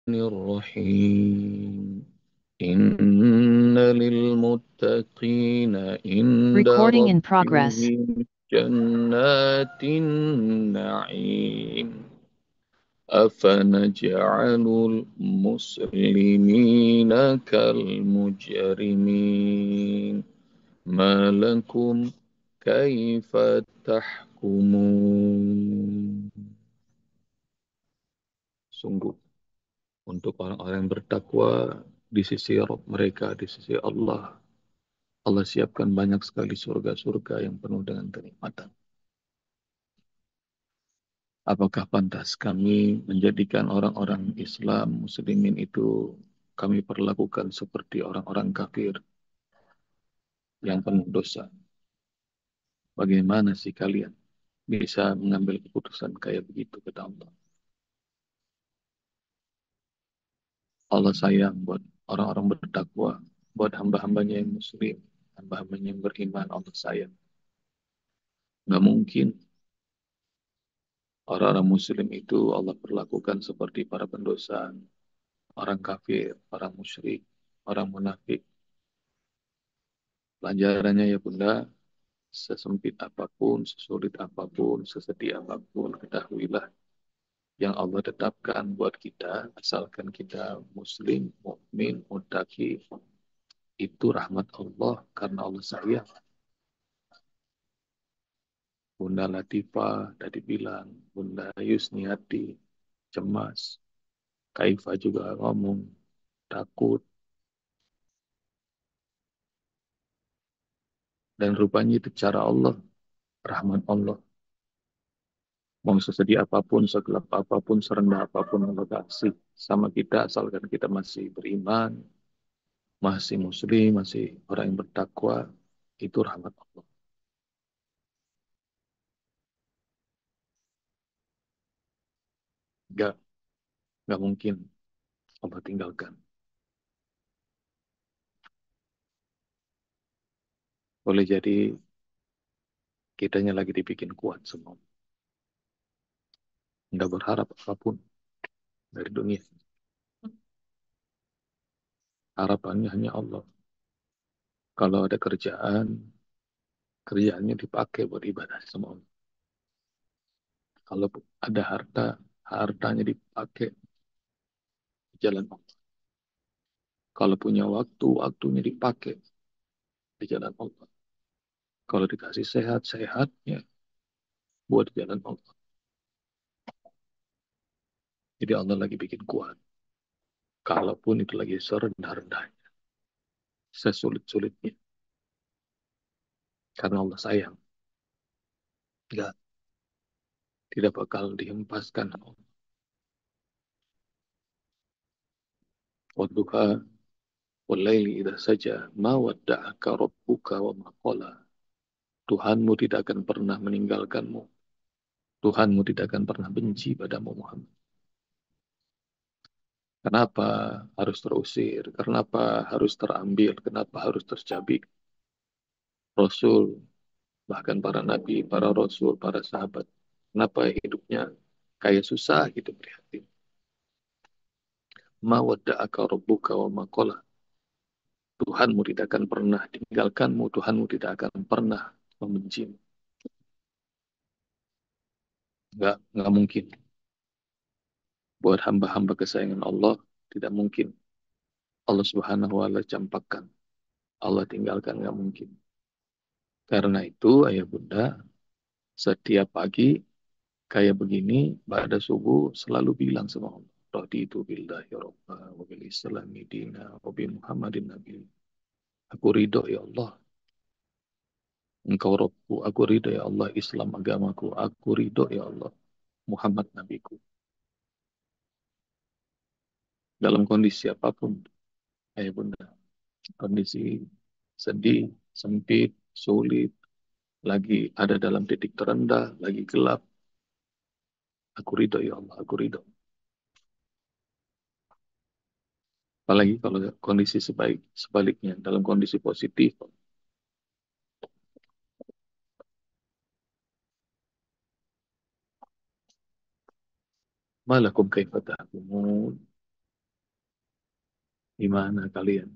الرحيم إن للمتقين عند Recording in progress. ربهم جنات النعيم أفنجعل المسلمين كالمجرمين ما لكم كيف تحكمون. Sungguh untuk orang-orang yang bertakwa di sisi Rabb mereka, di sisi Allah. Allah siapkan banyak sekali surga-surga yang penuh dengan kenikmatan. Apakah pantas kami menjadikan orang-orang Islam, Muslimin itu kami perlakukan seperti orang-orang kafir yang penuh dosa? Bagaimana sih kalian bisa mengambil keputusan kayak begitu, kata Allah? Allah sayang buat orang-orang bertakwa, buat hamba-hambanya yang muslim, hamba-hambanya yang beriman. Allah sayang. Nggak mungkin orang-orang muslim itu Allah perlakukan seperti para pendosa, orang kafir, orang musyrik, orang munafik. Pelajarannya ya Bunda, sesempit apapun, sesulit apapun, sesedih apapun, ketahuilah yang Allah tetapkan buat kita, asalkan kita muslim, mukmin, muttaqi, itu rahmat Allah karena Allah sayang. Bunda Latifah tadi bilang, Bunda Yusniati cemas, Kaifa juga ngomong takut, dan rupanya itu cara Allah, rahmat Allah. Mau sesedih apapun, segelap apapun, serendah apapun Allah kasih sama kita, asalkan kita masih beriman, masih muslim, masih orang yang bertakwa, itu rahmat Allah. Gak, gak mungkin Allah tinggalkan. Boleh jadi kitanya lagi dibikin kuat semua. Nggak berharap apapun dari dunia. Harapannya hanya Allah. Kalau ada kerjaan, kerjaannya dipakai buat ibadah sama Allah. Kalau ada harta, hartanya dipakai di jalan Allah. Kalau punya waktu, waktunya dipakai di jalan Allah. Kalau dikasih sehat, sehatnya buat di jalan Allah. Jadi Allah lagi bikin kuat. Kalaupun itu lagi serendah-rendahnya, sesulit-sulitnya. Karena Allah sayang. Enggak, tidak bakal dihempaskan. Wadduha walaili idha saja ma wadda'aka rabbuka wa ma qala. Tuhanmu tidak akan pernah meninggalkanmu. Tuhanmu tidak akan pernah benci padamu Muhammad. Kenapa harus terusir? Kenapa harus terambil? Kenapa harus tercabik? Rasul, bahkan para nabi, para rasul, para sahabat. Kenapa hidupnya kayak susah gitu prihatin. Ma wadda'aka rabbuka wa ma qala. Tuhanmu tidak akan pernah tinggalkanmu. Tuhanmu tidak akan pernah membencimu. Nggak mungkin. Buat hamba-hamba kesayangan Allah, tidak mungkin. Allah Subhanahu wa Ta'ala campakkan. Allah tinggalkan, nggak mungkin. Karena itu, ayah bunda, setiap pagi kayak begini, pada subuh selalu bilang sama Allah, Raditu billahi rabba, wa bil islami dina, wa bi Muhammadin nabi. Aku ridho ya Allah, Engkau Rabbku. Aku ridho ya Allah, Islam agamaku. Aku ridho ya Allah, Muhammad nabiku. Dalam kondisi apapun, ayah bunda, kondisi sedih, sempit, sulit, lagi ada dalam titik terendah, lagi gelap. Aku ridho ya Allah, aku ridho. Apalagi kalau kondisi sebaliknya, dalam kondisi positif. Malakum kaifa tahkumun. Gimana kalian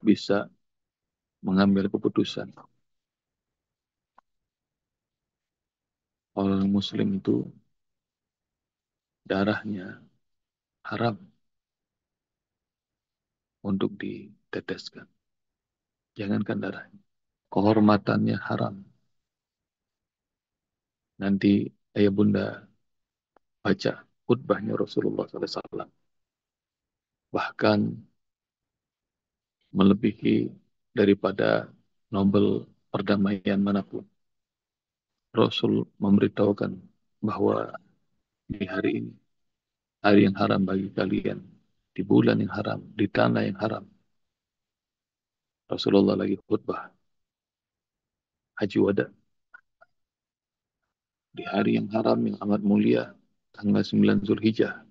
bisa mengambil keputusan orang muslim itu darahnya haram untuk diteteskan. Jangankan darahnya, kehormatannya haram. Nanti ayah bunda baca khutbahnya Rasulullah SAW. Bahkan melebihi daripada Nobel perdamaian manapun. Rasul memberitahukan bahwa di hari ini, hari yang haram bagi kalian, di bulan yang haram, di tanah yang haram. Rasulullah lagi khutbah Haji Wada di hari yang haram yang amat mulia, tanggal 9 Zulhijjah,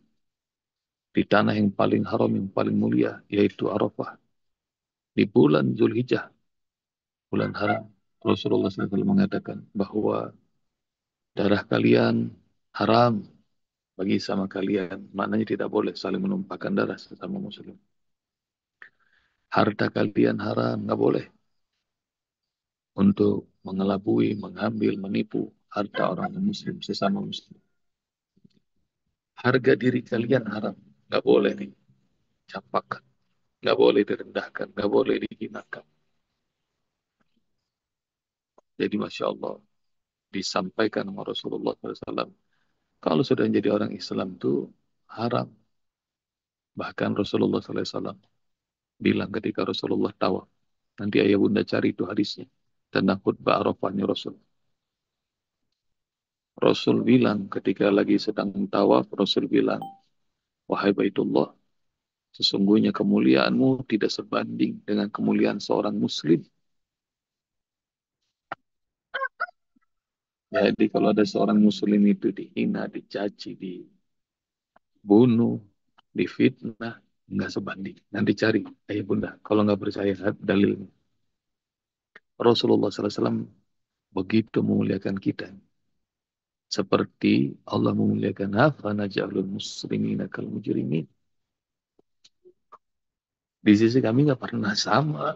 di tanah yang paling haram, yang paling mulia, yaitu Arafah, di bulan Zulhijjah, bulan haram. Rasulullah SAW mengatakan bahwa darah kalian haram bagi sama kalian. Maknanya tidak boleh saling menumpahkan darah sesama muslim. Harta kalian haram, nggak boleh untuk mengelabui, mengambil, menipu harta orang muslim, sesama muslim. Harga diri kalian haram, nggak boleh dicampakkan, nggak boleh direndahkan, nggak boleh dihinakan. Jadi Masya Allah, disampaikan sama Rasulullah SAW, kalau sudah menjadi orang Islam itu haram. Bahkan Rasulullah SAW bilang ketika Rasulullah tawaf, nanti ayah bunda cari itu hadisnya, tentang khutbah Arafahnya Rasul. Rasul bilang ketika lagi sedang tawaf, Rasul bilang, wahai Baitullah, sesungguhnya kemuliaanmu tidak sebanding dengan kemuliaan seorang muslim. Jadi kalau ada seorang muslim itu dihina, dicaci, dibunuh, difitnah, nggak sebanding. Nanti cari, ayah bunda, kalau nggak percaya dalilnya. Rasulullah SAW begitu memuliakan kita. Seperti Allah memuliakan afana ja'alul muslimina kal mujrimin. Di sisi kami nggak pernah sama.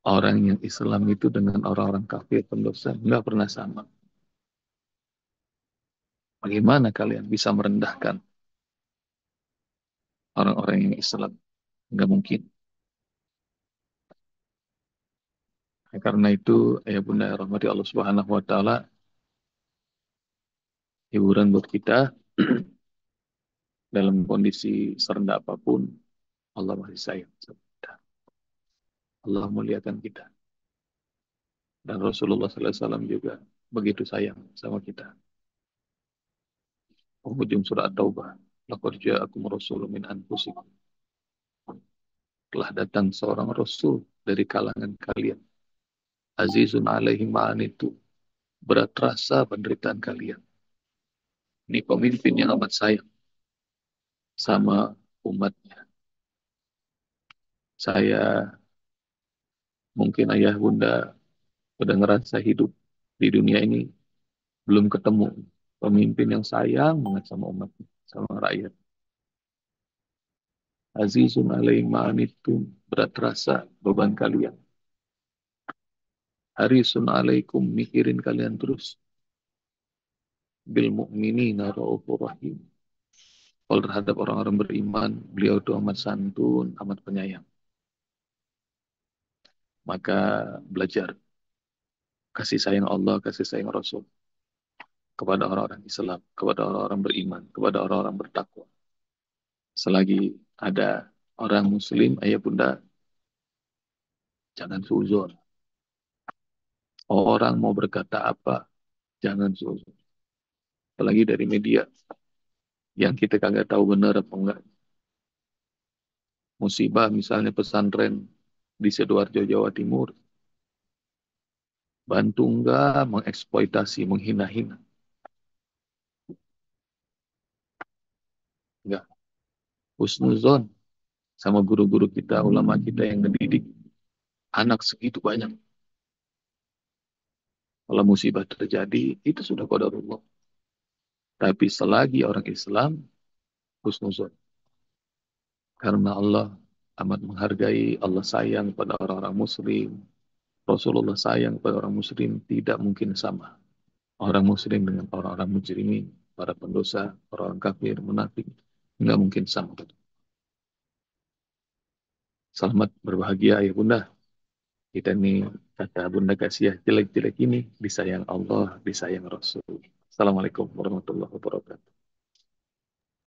Orang yang Islam itu dengan orang-orang kafir pendosa nggak pernah sama. Bagaimana kalian bisa merendahkan orang-orang yang Islam? Nggak mungkin. Karena itu, ya bunda ya rahmati Allah Subhanahu Wa Taala, hiburan buat kita dalam kondisi serendah apapun, Allah masih sayang sama kita. Allah muliakan kita. Dan Rasulullah SAW juga begitu sayang sama kita. Penghujung surat Taubah. Laqad ja'akum rasulun min anfusikum. Telah datang seorang rasul dari kalangan kalian. Azizun alaihi ma'anitu. Berat rasa penderitaan kalian. Ini pemimpin yang amat sayang sama umatnya. Saya mungkin ayah bunda udah ngerasa hidup di dunia ini belum ketemu pemimpin yang sayang banget sama umatnya, sama rakyat. Azizun alaihi ma'anitum. Berat rasa beban kalian. Harisun alaikum, mikirin kalian terus. Bil mu'minina raufur rahim. Kalau terhadap orang-orang beriman, beliau itu amat santun, amat penyayang. Maka belajar kasih sayang Allah, kasih sayang Rasul kepada orang-orang Islam, kepada orang-orang beriman, kepada orang-orang bertakwa. Selagi ada orang Muslim, ayah bunda, jangan suzon. Orang mau berkata apa, jangan suzon. Apalagi dari media yang kita kagak tahu benar apa enggak. Musibah misalnya pesantren di Sidoarjo, Jawa Timur, bantu enggak mengeksploitasi, menghina-hina. Enggak. Husnuzon sama guru-guru kita, ulama kita yang mendidik anak segitu banyak. Kalau musibah terjadi, itu sudah qadarullah. Tapi selagi orang Islam, husnuzon. Karena Allah amat menghargai, Allah sayang pada orang-orang muslim. Rasulullah sayang pada orang muslim, tidak mungkin sama. Orang muslim dengan orang-orang mujrimin, para pendosa, orang kafir, munafik, nggak mungkin sama. Selamat berbahagia ya bunda. Kita nih kata bunda kasih jelek-jelek ini disayang Allah, disayang Rasul. Assalamualaikum warahmatullahi wabarakatuh.